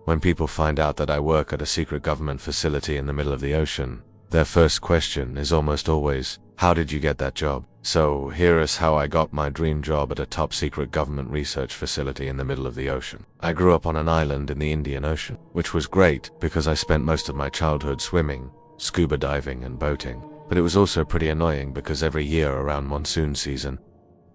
When people find out that I work at a secret government facility in the middle of the ocean, their first question is almost always, "How did you get that job?" So here is how I got my dream job at a top secret government research facility in the middle of the ocean. I grew up on an island in the Indian Ocean, which was great because I spent most of my childhood swimming, scuba diving, and boating. But it was also pretty annoying because every year around monsoon season,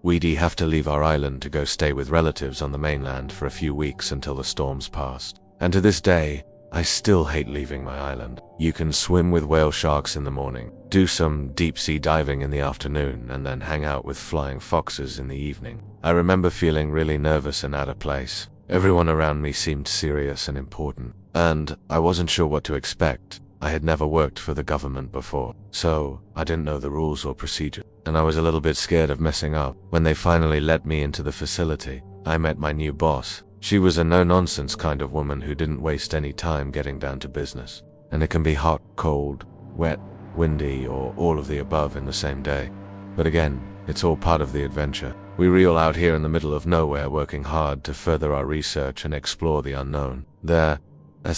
we'd have to leave our island to go stay with relatives on the mainland for a few weeks until the storms passed. And to this day, I still hate leaving my island. You can swim with whale sharks in the morning, do some deep-sea diving in the afternoon, and then hang out with flying foxes in the evening. I remember feeling really nervous and out of place. Everyone around me seemed serious and important, and I wasn't sure what to expect. I had never worked for the government before, so I didn't know the rules or procedure, and I was a little bit scared of messing up. When they finally let me into the facility, I met my new boss. She was a no-nonsense kind of woman who didn't waste any time getting down to business. And it can be hot, cold, wet, windy, or all of the above in the same day. But again, it's all part of the adventure. We reel out here in the middle of nowhere working hard to further our research and explore the unknown. There's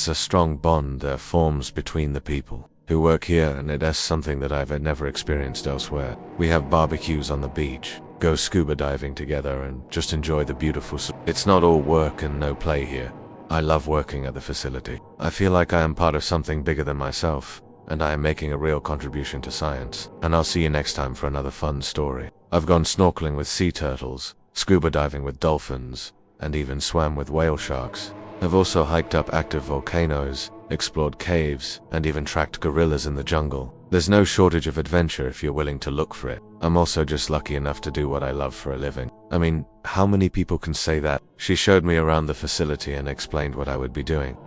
a strong bond that forms between the people who work here, and it is something that I've never experienced elsewhere. We have barbecues on the beach, go scuba diving together, and just enjoy the beautiful It's not all work and no play here. I love working at the facility. I feel like I am part of something bigger than myself, and I am making a real contribution to science. And I'll see you next time for another fun story. I've gone snorkeling with sea turtles, scuba diving with dolphins, and even swam with whale sharks. I've also hiked up active volcanoes, explored caves, and even tracked gorillas in the jungle. There's no shortage of adventure if you're willing to look for it. I'm also just lucky enough to do what I love for a living. I mean, how many people can say that? She showed me around the facility and explained what I would be doing.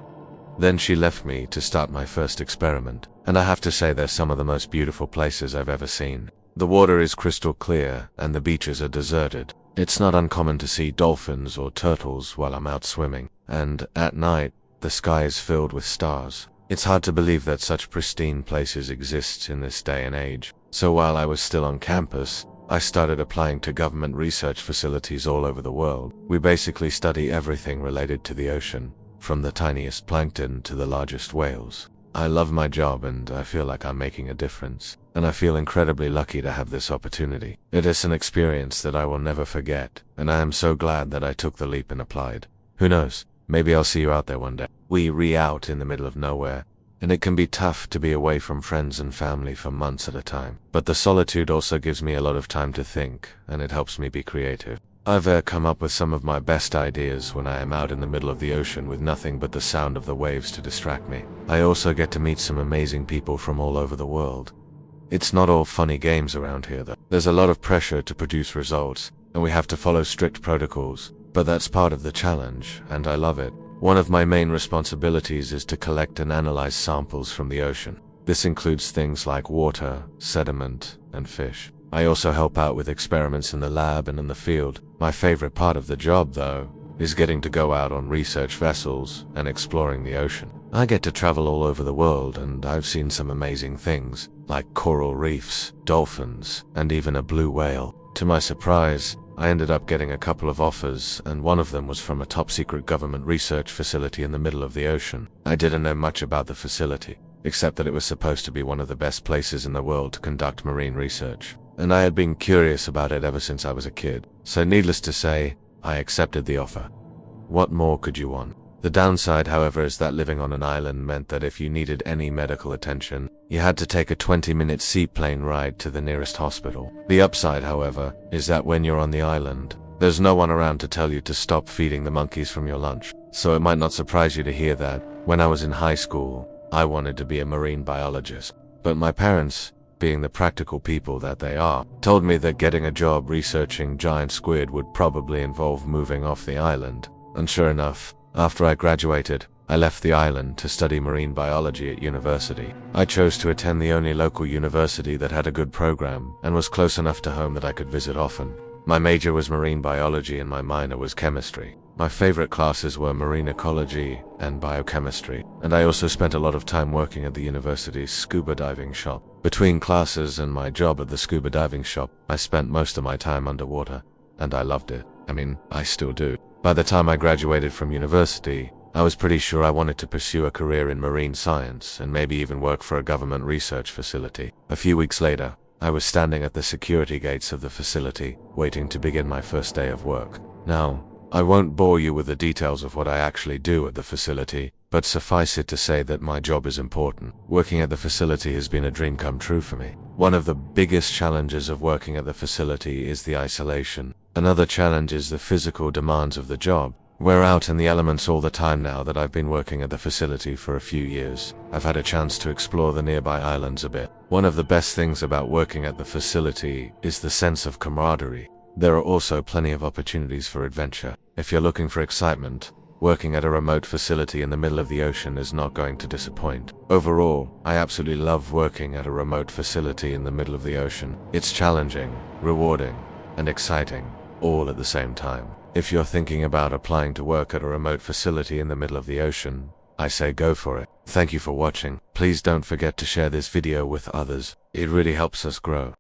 Then she left me to start my first experiment, and I have to say they're some of the most beautiful places I've ever seen. The water is crystal clear, and the beaches are deserted. It's not uncommon to see dolphins or turtles while I'm out swimming, and at night, the sky is filled with stars. It's hard to believe that such pristine places exist in this day and age. So while I was still on campus, I started applying to government research facilities all over the world. We basically study everything related to the ocean, from the tiniest plankton to the largest whales. I love my job and I feel like I'm making a difference, and I feel incredibly lucky to have this opportunity. It is an experience that I will never forget, and I am so glad that I took the leap and applied. Who knows, maybe I'll see you out there one day. We out in the middle of nowhere, and it can be tough to be away from friends and family for months at a time. But the solitude also gives me a lot of time to think, and it helps me be creative. I've come up with some of my best ideas when I am out in the middle of the ocean with nothing but the sound of the waves to distract me. I also get to meet some amazing people from all over the world. It's not all funny games around here though. There's a lot of pressure to produce results, and we have to follow strict protocols. But that's part of the challenge, and I love it. One of my main responsibilities is to collect and analyze samples from the ocean. This includes things like water, sediment, and fish. I also help out with experiments in the lab and in the field. My favorite part of the job, though, is getting to go out on research vessels and exploring the ocean. I get to travel all over the world, and I've seen some amazing things, like coral reefs, dolphins, and even a blue whale. To my surprise, I ended up getting a couple of offers, and one of them was from a top-secret government research facility in the middle of the ocean. I didn't know much about the facility, except that it was supposed to be one of the best places in the world to conduct marine research. And I had been curious about it ever since I was a kid. So needless to say, I accepted the offer. What more could you want? The downside, however, is that living on an island meant that if you needed any medical attention, you had to take a 20-minute seaplane ride to the nearest hospital. The upside, however, is that when you're on the island, there's no one around to tell you to stop feeding the monkeys from your lunch. So it might not surprise you to hear that, when I was in high school, I wanted to be a marine biologist. But my parents, being the practical people that they are, told me that getting a job researching giant squid would probably involve moving off the island. And sure enough, after I graduated, I left the island to study marine biology at university. I chose to attend the only local university that had a good program and was close enough to home that I could visit often. My major was marine biology and my minor was chemistry. My favorite classes were marine ecology and biochemistry, and I also spent a lot of time working at the university's scuba diving shop. Between classes and my job at the scuba diving shop, I spent most of my time underwater, and I loved it. I mean, I still do. By the time I graduated from university, I was pretty sure I wanted to pursue a career in marine science and maybe even work for a government research facility. A few weeks later, I was standing at the security gates of the facility, waiting to begin my first day of work. Now, I won't bore you with the details of what I actually do at the facility, but suffice it to say that my job is important. Working at the facility has been a dream come true for me. One of the biggest challenges of working at the facility is the isolation. Another challenge is the physical demands of the job. We're out in the elements all the time now that I've been working at the facility for a few years. I've had a chance to explore the nearby islands a bit. One of the best things about working at the facility is the sense of camaraderie. There are also plenty of opportunities for adventure. If you're looking for excitement, working at a remote facility in the middle of the ocean is not going to disappoint. Overall, I absolutely love working at a remote facility in the middle of the ocean. It's challenging, rewarding, and exciting, all at the same time. If you're thinking about applying to work at a remote facility in the middle of the ocean, I say go for it. Thank you for watching. Please don't forget to share this video with others. It really helps us grow.